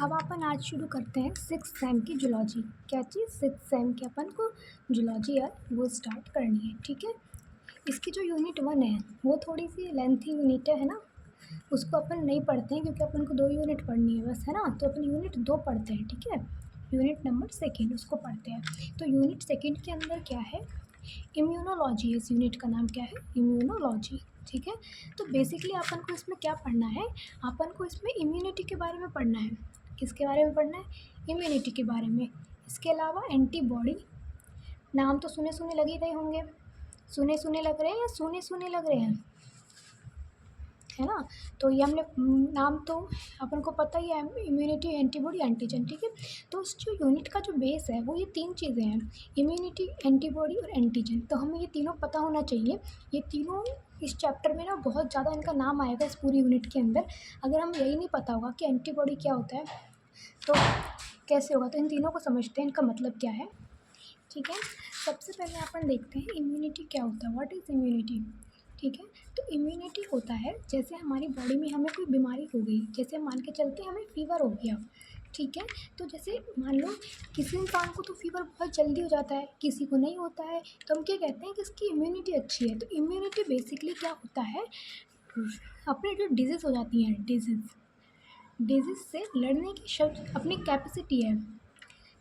अब अपन आज शुरू करते हैं 6th सेम की जूलॉजी। क्या चीज़ 6th सेम की अपन को जूलॉजी है वो स्टार्ट करनी है, ठीक है। इसकी जो यूनिट 1 है वो थोड़ी सी लेंथी यूनिट है ना, उसको अपन नहीं पढ़ते हैं क्योंकि अपन को 2 यूनिट पढ़नी है बस, है ना। तो अपन यूनिट 2 पढ़ते हैं, ठीक है। यूनिट नंबर 2 उसको पढ़ते हैं। तो यूनिट 2 के अंदर क्या है, इम्यूनोलॉजी। इस यूनिट का नाम क्या है, इम्यूनोलॉजी, ठीक है। तो बेसिकली अपन को इसमें क्या पढ़ना है, अपन को इसमें इम्यूनिटी के बारे में पढ़ना है। किसके बारे में पढ़ना है, इम्यूनिटी के बारे में। इसके अलावा एंटीबॉडी, नाम तो सुने सुने लग ही रहे होंगे, सुने सुने लग रहे हैं या सुने सुने लग रहे हैं, है ना। तो ये हमने नाम तो अपन को पता ही है, इम्यूनिटी, एंटीबॉडी, एंटीजन, ठीक है। तो उस जो यूनिट का जो बेस है वो ये 3 चीज़ें हैं, इम्यूनिटी, एंटीबॉडी और एंटीजन। तो हमें ये तीनों पता होना चाहिए। ये तीनों इस चैप्टर में ना बहुत ज़्यादा इनका नाम आएगा इस पूरी यूनिट के अंदर। अगर हम यही नहीं पता होगा कि एंटीबॉडी क्या होता है तो कैसे होगा। तो इन तीनों को समझते हैं, इनका मतलब क्या है, ठीक है। सबसे पहले अपन देखते हैं इम्यूनिटी क्या होता है, व्हाट इज़ इम्यूनिटी, ठीक है। तो इम्यूनिटी होता है जैसे हमारी बॉडी में हमें कोई बीमारी हो गई, जैसे मान के चलते हमें फ़ीवर हो गया, ठीक है। तो जैसे मान लो किसी इंसान को तो फ़ीवर बहुत जल्दी हो जाता है, किसी को नहीं होता है, तो हम क्या कहते हैं कि इसकी इम्यूनिटी अच्छी है। तो इम्यूनिटी बेसिकली क्या होता है, अपने जो डिजीज़ हो जाती हैं, डिजीज़ से लड़ने की अपनी कैपेसिटी है,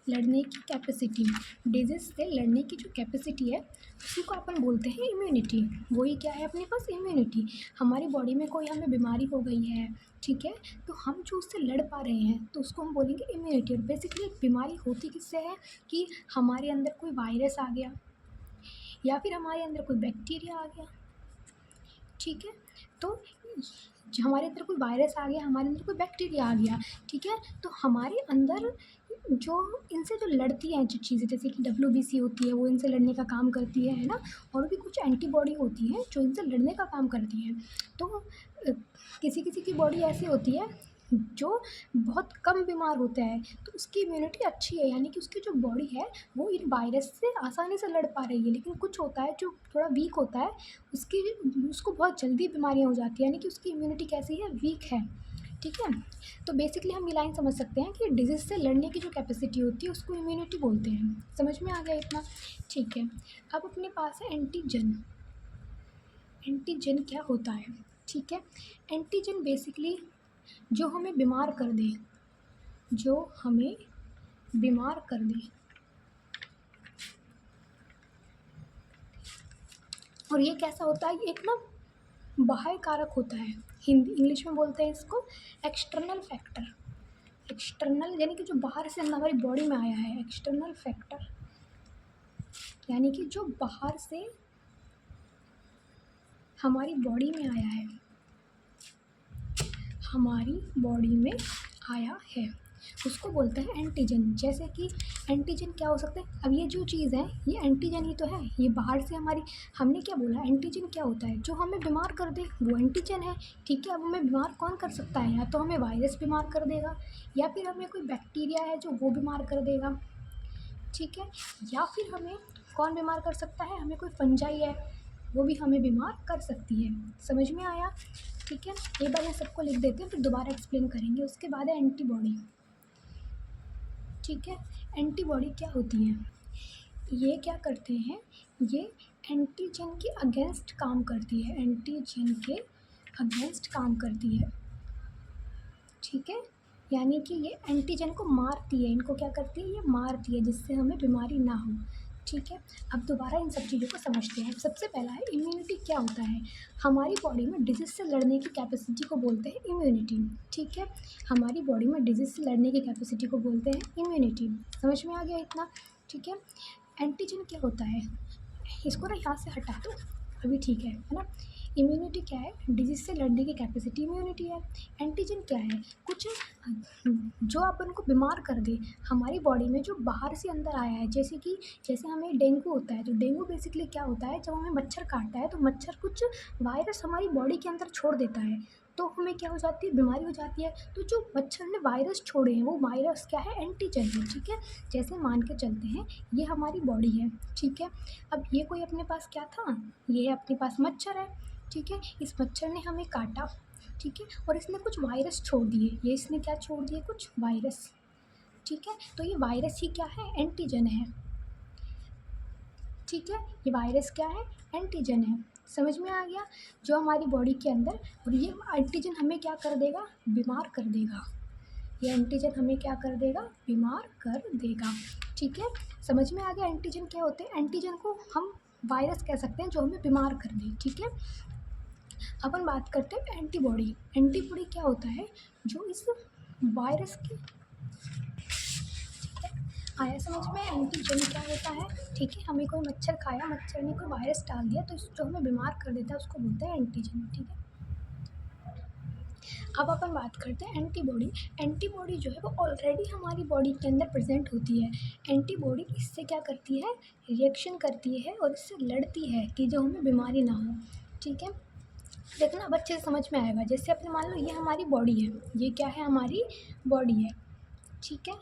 लड़ने की कैपेसिटी, डिजीज़ से लड़ने की जो कैपेसिटी है उसी को अपन बोलते हैं इम्यूनिटी। वही क्या है अपने पास, इम्यूनिटी। हमारी बॉडी में कोई हमें बीमारी हो गई है, ठीक है, तो हम जो उससे लड़ पा रहे हैं तो उसको हम बोलेंगे इम्यूनिटी। और बेसिकली बीमारी होती किससे है कि हमारे अंदर कोई वायरस आ गया या फिर हमारे अंदर कोई बैक्टीरिया आ गया, ठीक है। तो हमारे अंदर कोई वायरस आ गया, हमारे अंदर कोई बैक्टीरिया आ गया, ठीक है। तो हमारे अंदर जो इनसे जो लड़ती हैं जो चीज़ें, जैसे कि WBC होती है वो इनसे लड़ने का काम करती है ना। और भी कुछ एंटीबॉडी होती हैं जो इनसे लड़ने का काम करती हैं। तो किसी किसी की बॉडी ऐसी होती है जो बहुत कम बीमार होता है तो उसकी इम्यूनिटी अच्छी है, यानी कि उसकी जो बॉडी है वो इन वायरस से आसानी से लड़ पा रही है। लेकिन कुछ होता है जो थोड़ा वीक होता है, उसको बहुत जल्दी बीमारियाँ हो जाती हैं, यानी कि उसकी इम्यूनिटी कैसी है, वीक है, ठीक है। तो बेसिकली हम ये लाइन समझ सकते हैं कि डिजीज़ से लड़ने की जो कैपेसिटी होती है उसको इम्यूनिटी बोलते हैं। समझ में आ गया इतना, ठीक है। अब अपने पास है एंटीजन। एंटीजन क्या होता है, ठीक है। एंटीजन बेसिकली जो हमें बीमार कर दे, जो हमें बीमार कर दे, और ये कैसा होता है, एक ना बाह्य कारक होता है, हिंदी इंग्लिश में बोलते हैं इसको एक्सटर्नल फैक्टर। एक्सटर्नल यानी कि जो बाहर से हमारी बॉडी में आया है, एक्सटर्नल फैक्टर यानी कि जो बाहर से हमारी बॉडी में आया है, हमारी बॉडी में आया है उसको बोलते हैं एंटीजन। जैसे कि एंटीजन क्या हो सकता है, अब ये जो चीज़ है ये एंटीजन ही तो है, ये बाहर से हमारी, हमने क्या बोला, एंटीजन क्या होता है, जो हमें बीमार कर दे वो एंटीजन है, ठीक है। अब हमें बीमार कौन कर सकता है, या तो हमें वायरस बीमार कर देगा या फिर हमें कोई बैक्टीरिया है जो वो बीमार कर देगा, ठीक है। या फिर हमें कौन बीमार कर सकता है, हमें कोई फंजाई है वो भी हमें बीमार कर सकती है। समझ में आया, ठीक है। एक बार ये सबको लिख देते हैं फिर दोबारा एक्सप्लेन करेंगे। उसके बाद है एंटीबॉडी, ठीक है। एंटीबॉडी क्या होती है, ये क्या करते हैं, ये एंटीजन के अगेंस्ट काम करती है, एंटीजन के अगेंस्ट काम करती है, ठीक है। यानी कि ये एंटीजन को मारती है, इनको क्या करती है, ये मारती है जिससे हमें बीमारी ना हो, ठीक है। अब दोबारा इन सब चीज़ों को समझते हैं। सबसे पहला है इम्यूनिटी क्या होता है, हमारी बॉडी में डिजीज़ से लड़ने की कैपेसिटी को बोलते हैं इम्यूनिटी, ठीक है। हमारी बॉडी में डिजीज़ से लड़ने की कैपेसिटी को बोलते हैं इम्यूनिटी। समझ में आ गया इतना, ठीक है। एंटीजन क्या होता है, इसको ना यहाँ से हटा दो अभी, ठीक है ना। इम्यूनिटी क्या है, डिजीज़ से लड़ने की कैपेसिटी इम्यूनिटी है। एंटीजन क्या है, कुछ जो अपन को बीमार कर दे, हमारी बॉडी में जो बाहर से अंदर आया है, जैसे हमें डेंगू होता है तो डेंगू बेसिकली क्या होता है, जब हमें मच्छर काटता है तो मच्छर कुछ वायरस हमारी बॉडी के अंदर छोड़ देता है तो हमें क्या हो जाती है, बीमारी हो जाती है। तो जो मच्छर ने वायरस छोड़े हैं वो वायरस क्या है, एंटीजन है, ठीक है। जैसे मान के चलते हैं ये हमारी बॉडी है, ठीक है। अब ये कोई अपने पास क्या था, ये अपने पास मच्छर है, ठीक है। इस मच्छर ने हमें काटा ठीक है, और इसने कुछ वायरस छोड़ दिए, ये इसने क्या छोड़ दिए, कुछ वायरस। ठीक है, तो ये वायरस ही क्या है, एंटीजन है। ठीक है, ये वायरस क्या है, एंटीजन है। समझ में आ गया, जो हमारी बॉडी के अंदर, और ये एंटीजन हमें क्या कर देगा, बीमार कर देगा। ये एंटीजन हमें क्या कर देगा, बीमार कर देगा। ठीक है, समझ में आ गया एंटीजन क्या होते हैं। एंटीजन को हम वायरस कह सकते हैं जो हमें बीमार कर दे। ठीक है, अपन बात करते हैं एंटीबॉडी। एंटीबॉडी क्या होता है, जो इस वायरस की, आया समझ में, एंटीजन क्या होता है। ठीक है, हमें कोई मच्छर खाया, मच्छर ने कोई वायरस डाल दिया, तो जो हमें बीमार कर देता है उसको बोलते हैं एंटीजन। ठीक है, अब अपन बात करते हैं एंटीबॉडी। एंटीबॉडी जो है वो ऑलरेडी हमारी बॉडी के अंदर प्रेजेंट होती है। एंटीबॉडी इससे क्या करती है, रिएक्शन करती है और इससे लड़ती है कि जो हमें बीमारी ना हो। ठीक है, देखना अब अच्छे से समझ में आएगा। जैसे अपने मान लो ये हमारी बॉडी है, ये क्या है, हमारी बॉडी है। ठीक है,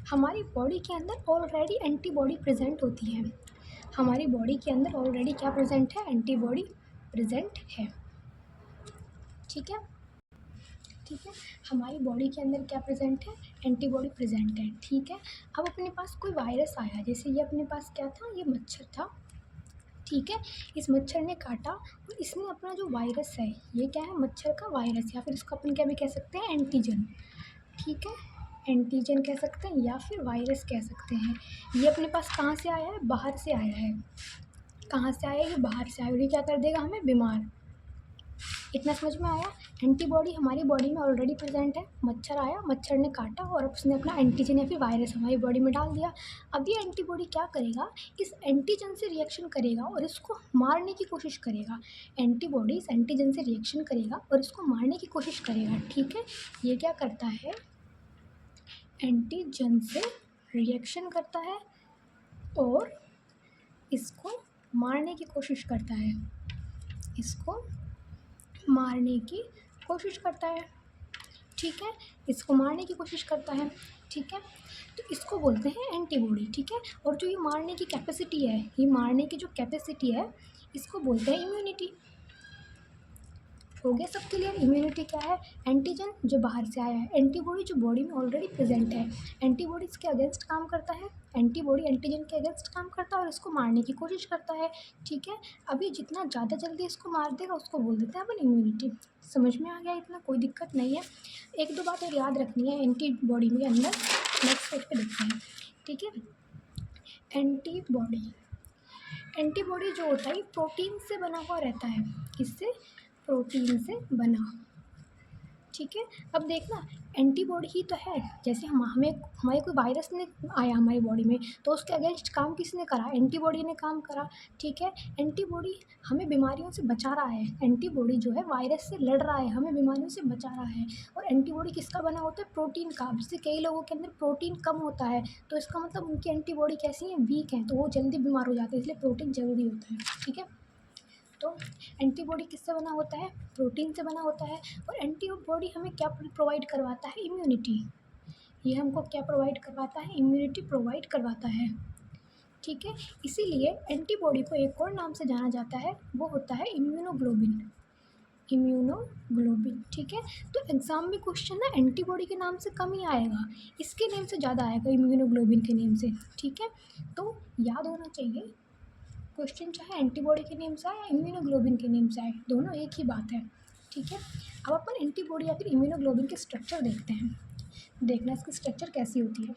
हमारी बॉडी के अंदर ऑलरेडी एंटीबॉडी प्रेजेंट होती है। हमारी बॉडी के अंदर ऑलरेडी क्या प्रेजेंट है, एंटीबॉडी प्रेजेंट है। ठीक है, ठीक है, हमारी बॉडी के अंदर क्या प्रेजेंट है, एंटीबॉडी प्रेजेंट है। ठीक है, अब अपने पास कोई वायरस आया, जैसे ये अपने पास क्या था, ये मच्छर था। ठीक है, इस मच्छर ने काटा और इसने अपना जो वायरस है, ये क्या है, मच्छर का वायरस, या फिर इसको अपन क्या भी कह सकते हैं, एंटीजन। ठीक है, एंटीजन कह सकते हैं या फिर वायरस कह सकते हैं। ये अपने पास कहाँ से आया है, बाहर से आया है। कहाँ से आया है, ये बाहर से आया, और ये क्या कर देगा, हमें बीमार। इतना समझ में आया। एंटीबॉडी हमारी बॉडी में ऑलरेडी प्रेजेंट है। मच्छर आया, मच्छर ने काटा और उसने अपना एंटीजन या फिर वायरस हमारी बॉडी में डाल दिया। अब ये एंटीबॉडी क्या करेगा, इस एंटीजन से रिएक्शन करेगा और इसको मारने की कोशिश करेगा। एंटीबॉडी इस एंटीजन से रिएक्शन करेगा और इसको मारने की कोशिश करेगा। ठीक है, ये क्या करता है, एंटीजन से रिएक्शन करता है और इसको मारने की कोशिश करता है, इसको मारने की कोशिश करता है। ठीक है, इसको मारने की कोशिश करता है। ठीक है, तो इसको बोलते हैं एंटीबॉडी। ठीक है, और जो ये मारने की कैपेसिटी है, ये मारने की जो कैपेसिटी है, इसको बोलते हैं इम्यूनिटी। हो गया सब क्लियर। इम्यूनिटी क्या है, एंटीजन जो बाहर से आया है, एंटीबॉडी जो बॉडी में ऑलरेडी प्रेजेंट है। एंटीबॉडी इसके अगेंस्ट काम करता है, एंटीबॉडी एंटीजन के अगेंस्ट काम करता है और इसको मारने की कोशिश करता है। ठीक है, अभी जितना ज़्यादा जल्दी इसको मार देगा उसको बोल देते हैं अपन इम्यूनिटी। समझ में आ गया, इतना कोई दिक्कत नहीं है। एक दो बात और याद रखनी है एंटीबॉडी में अंदर, नेक्स्ट पेज पे देखते हैं। ठीक है, एंटीबॉडी, एंटीबॉडी जो होता है ये प्रोटीन से बना हुआ रहता है। किससे, प्रोटीन से बना। ठीक है, अब देखना एंटीबॉडी ही तो है। जैसे हमें हमारे कोई वायरस ने आया हमारी बॉडी में, तो उसके अगेंस्ट काम किसने करा, एंटीबॉडी ने काम करा। ठीक है, एंटीबॉडी हमें बीमारियों से बचा रहा है। एंटीबॉडी जो है वायरस से लड़ रहा है, हमें बीमारियों से बचा रहा है। और एंटीबॉडी किसका बना होता है, प्रोटीन का। जैसे कई लोगों के अंदर प्रोटीन कम होता है, तो इसका मतलब उनकी एंटीबॉडी कैसी है, वीक है, तो वो जल्दी बीमार हो जाते हैं, इसलिए प्रोटीन ज़रूरी होता है। ठीक है, तो एंटीबॉडी किससे बना होता है, प्रोटीन से बना होता है। और एंटीबॉडी हमें क्या प्रोवाइड करवाता है, इम्यूनिटी। ये हमको क्या प्रोवाइड करवाता है, इम्यूनिटी प्रोवाइड करवाता है। ठीक है, इसीलिए एंटीबॉडी को एक और नाम से जाना जाता है, वो होता है इम्यूनोग्लोबिन। इम्यूनोग्लोबिन। ठीक है, तो एग्ज़ाम में क्वेश्चन ना एंटीबॉडी के नाम से कम ही आएगा, इसके नेम से ज़्यादा आएगा, इम्यूनोग्लोबिन के नेम से। ठीक है, तो याद होना चाहिए, क्वेश्चन चाहे एंटीबॉडी के नेम से आए या इम्यूनोग्लोबिन के नेम से आए, दोनों एक ही बात है। ठीक है, अब अपन एंटीबॉडी या फिर इम्यूनोग्लोबिन के स्ट्रक्चर देखते हैं। देखना इसकी स्ट्रक्चर कैसी होती है।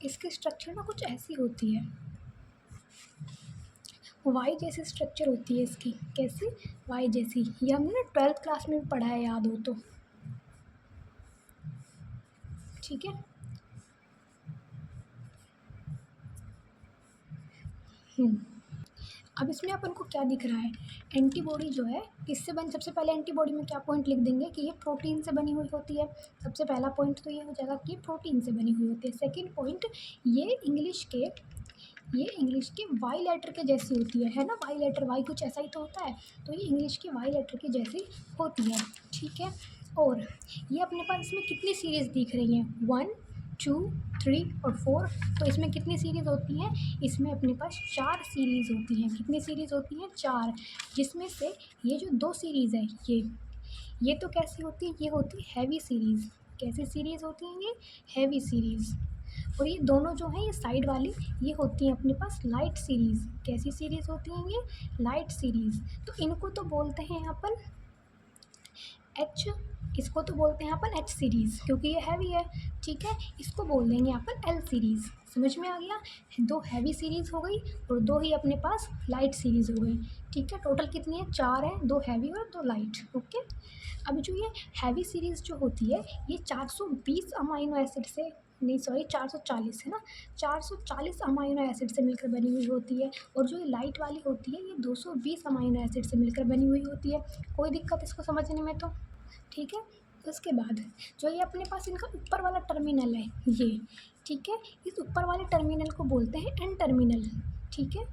इसकी स्ट्रक्चर ना कुछ ऐसी होती है, वाई जैसी स्ट्रक्चर होती है इसकी। कैसी, वाई जैसी। ये हमने ना 12th क्लास में भी पढ़ा है, याद हो तो। ठीक है, अब इसमें अपन को क्या दिख रहा है, एंटीबॉडी जो है किससे बन, सबसे पहले एंटीबॉडी में क्या पॉइंट लिख देंगे कि ये प्रोटीन से बनी हुई होती है। सबसे पहला पॉइंट तो ये हो जाएगा कि प्रोटीन से बनी हुई होती है। सेकंड पॉइंट, ये इंग्लिश के वाई लेटर के जैसी होती है ना, वाई लेटर, वाई कुछ ऐसा ही तो होता है, तो ये इंग्लिश के वाई लेटर की जैसी होती है। ठीक है, और ये अपने पास इसमें कितनी सीरीज़ दिख रही हैं, 1, 2, 3 और 4। तो इसमें कितनी सीरीज़ होती हैं, इसमें अपने पास 4 सीरीज़ होती हैं। कितनी सीरीज़ होती हैं, 4, जिसमें से ये जो 2 सीरीज़ है, ये तो कैसी होती है, ये होती है हैवी सीरीज़। कैसी सीरीज़ होती हैं ये, हैवी सीरीज़। और ये दोनों जो हैं ये साइड वाली, ये होती हैं अपने पास लाइट सीरीज़। कैसी सीरीज़ होती हैं ये, लाइट सीरीज़। तो इनको तो बोलते हैं अपन एच, इसको तो बोलते हैं अपन एच सीरीज़ क्योंकि ये हैवी है, ठीक है। इसको बोल देंगे अपन एल सीरीज़। समझ में आ गया, दो हैवी सीरीज़ हो गई और दो ही अपने पास लाइट सीरीज़ हो गई, ठीक है। टोटल कितनी है, 4 है, 2 हैवी और 2 लाइट, ओके। अब जो ये हैवी सीरीज़ जो होती है ये 420 अमाइनो एसिड से, नहीं सॉरी 440 है ना, 440 अमाइनो एसिड से मिलकर बनी हुई होती है। और जो ये लाइट वाली होती है ये 220 अमाइनो एसिड से मिलकर बनी हुई होती है। कोई दिक्कत इसको समझने में तो, ठीक है। उसके बाद जो ये अपने पास इनका ऊपर वाला टर्मिनल है ये, ठीक है, इस ऊपर वाले टर्मिनल को बोलते हैं एंड टर्मिनल, ठीक है।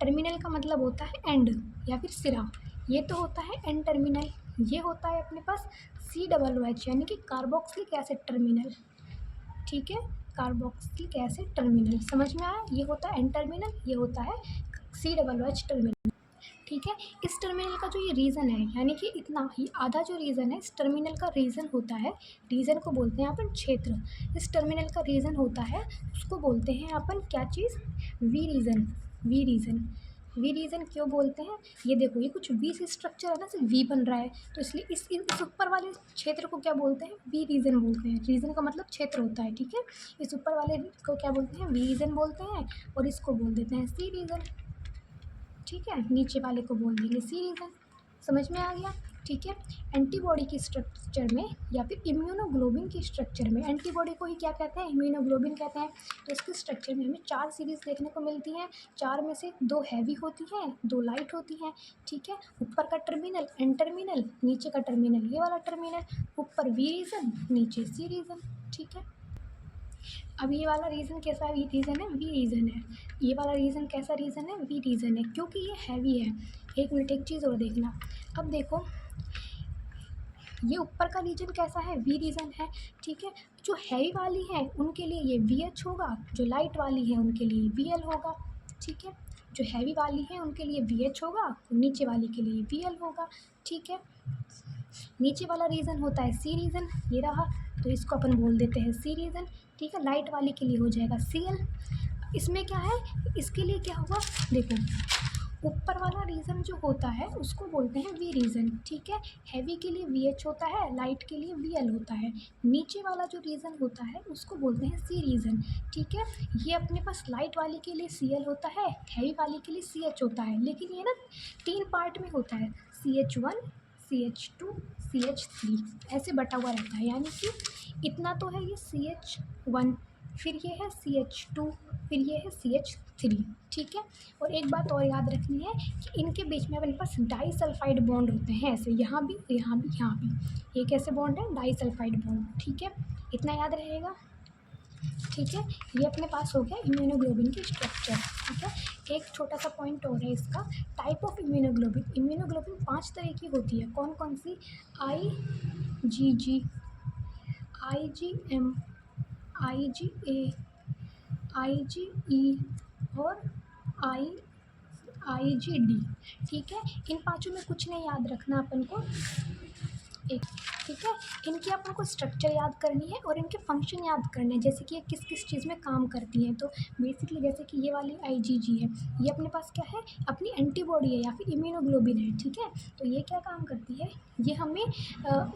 टर्मिनल का मतलब होता है एंड या फिर सिरा, ये तो होता है एंड टर्मिनल। ये होता है अपने पास COOH यानी कि कार्बोक्सिलिक एसिड टर्मिनल, ठीक है, कार्बोक्सिलिक एसिड टर्मिनल। समझ में आया, ये होता है एंड टर्मिनल, ये होता है COOH टर्मिनल, ठीक है। इस टर्मिनल का जो ये रीज़न है यानी कि इतना ही आधा जो रीज़न है इस टर्मिनल का रीज़न होता है, रीज़न को बोलते हैं अपन क्षेत्र। इस टर्मिनल का रीज़न होता है उसको बोलते हैं अपन क्या चीज़, we reason. We reason, we reason क्यों बोलते हैं, ये देखो ये कुछ वी से स्ट्रक्चर है ना, सिर्फ वी बन रहा है तो इसलिए इस ऊपर वाले क्षेत्र को क्या बोलते हैं, वी रीज़न बोलते हैं। रीज़न का मतलब क्षेत्र होता है, ठीक है। इस ऊपर वाले को क्या बोलते हैं, वी रीज़न बोलते हैं और इसको बोल देते हैं सी रीज़न, ठीक है। नीचे वाले को बोल देंगे सी रीज़न। समझ में आ गया, ठीक है। एंटीबॉडी की स्ट्रक्चर में या फिर इम्यूनोग्लोबिन की स्ट्रक्चर में, एंटीबॉडी को ही क्या कहते हैं, इम्यूनोग्लोबिन कहते हैं। तो इसके स्ट्रक्चर में हमें 4 सीरीज़ देखने को मिलती हैं। 4 में से 2 हैवी होती हैं, 2 लाइट होती हैं, ठीक है। ऊपर का टर्मिनल एन टर्मिनल, नीचे का टर्मिनल ये वाला टर्मिनल, ऊपर वी रीज़न नीचे सी रीज़न, ठीक है। अब ये वाला रीज़न कैसा रीज़न है, वी रीज़न है। ये वाला रीज़न कैसा रीज़न है, वी रीज़न है क्योंकि ये हैवी है। एक मिनट एक चीज़ और देखना, अब देखो ये ऊपर का रीजन कैसा है, वी रीजन है, ठीक है। जो हैवी वाली है उनके लिए ये वी एच होगा, जो लाइट वाली है उनके लिए वी एल होगा, ठीक है। जो हैवी वाली है उनके लिए वी एच होगा, नीचे वाली के लिए वी एल होगा, ठीक है। नीचे वाला रीज़न होता है सी रीज़न, ये रहा, तो इसको अपन बोल देते हैं सी रीज़न, ठीक है। लाइट वाले के लिए हो जाएगा सी एल। इसमें क्या है, इसके लिए क्या होगा, देखो ऊपर वाला रीज़न जो होता है उसको बोलते हैं वी रीज़न, ठीक है। हैवी के लिए वी एच होता है, लाइट के लिए वी एल होता है। नीचे वाला जो रीज़न होता है उसको बोलते हैं सी रीज़न, ठीक है। ये अपने पास लाइट वाली के लिए सी एल होता है, हैवी वाली के लिए सी एच होता है, लेकिन ये ना 3 पार्ट में होता है, CH1 CH2 CH3 ऐसे बटा हुआ रहता है। यानी कि इतना तो है ये CH1, फिर ये है CH2, फिर ये है CH3, ठीक है। और एक बात और याद रखनी है कि इनके बीच में अपने पास डाई सल्फाइड बॉन्ड होते हैं, ऐसे यहाँ भी यहाँ भी यहाँ भी। ये कैसे बॉन्ड है, डाई सल्फाइड बॉन्ड, ठीक है। इतना याद रहेगा, ठीक है। ये अपने पास हो गया इम्यूनोग्लोबिन की स्ट्रक्चर, ठीक है। एक छोटा सा पॉइंट और है इसका, टाइप ऑफ इम्यूनोग्लोबिन। इम्यूनोग्लोबिन 5 तरह की होती है, कौन कौन सी, IgG, IgM, IgA, IgE और IgD, ठीक है। इन पांचों में कुछ नहीं याद रखना अपन को, एक, ठीक है। इनकी अपन को स्ट्रक्चर याद करनी है और इनके फंक्शन याद करने हैं, जैसे कि ये किस किस चीज़ में काम करती हैं। तो बेसिकली जैसे कि ये वाली IgG है, ये अपने पास क्या है, अपनी एंटीबॉडी है या फिर इम्यूनोग्लोबिन है, ठीक है। तो ये क्या काम करती है, ये हमें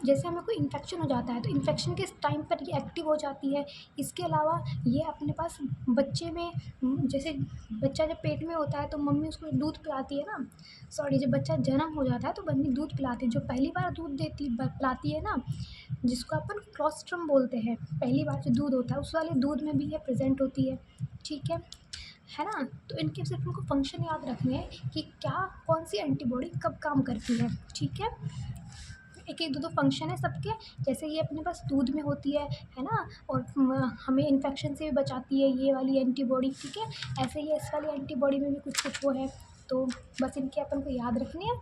जैसे हमें कोई इन्फेक्शन हो जाता है तो इन्फेक्शन के टाइम पर ये एक्टिव हो जाती है। इसके अलावा ये अपने पास बच्चे में, जैसे बच्चा जब पेट में होता है तो मम्मी उसको दूध पिलाती है ना, सॉरी जब बच्चा जन्म हो जाता है तो मम्मी दूध पिलाती है, जो पहली बार दूध पिलाती है ना, जिसको अपन क्लोस्ट्रम बोलते हैं, पहली बार जो दूध होता है उस वाले दूध में भी ये प्रेजेंट होती है ना। तो इनके सिर्फ उनको फंक्शन याद रखने हैं कि क्या कौन सी एंटीबॉडी कब काम करती है, ठीक है। एक एक दो फंक्शन है सबके, जैसे ये अपने पास दूध में होती है ना, और हमें इन्फेक्शन से भी बचाती है ये वाली एंटीबॉडी, ठीक है। ऐसे ही इस वाली एंटीबॉडी में भी कुछ कुछ वो है, तो बस इनके अपन को याद रखने हैं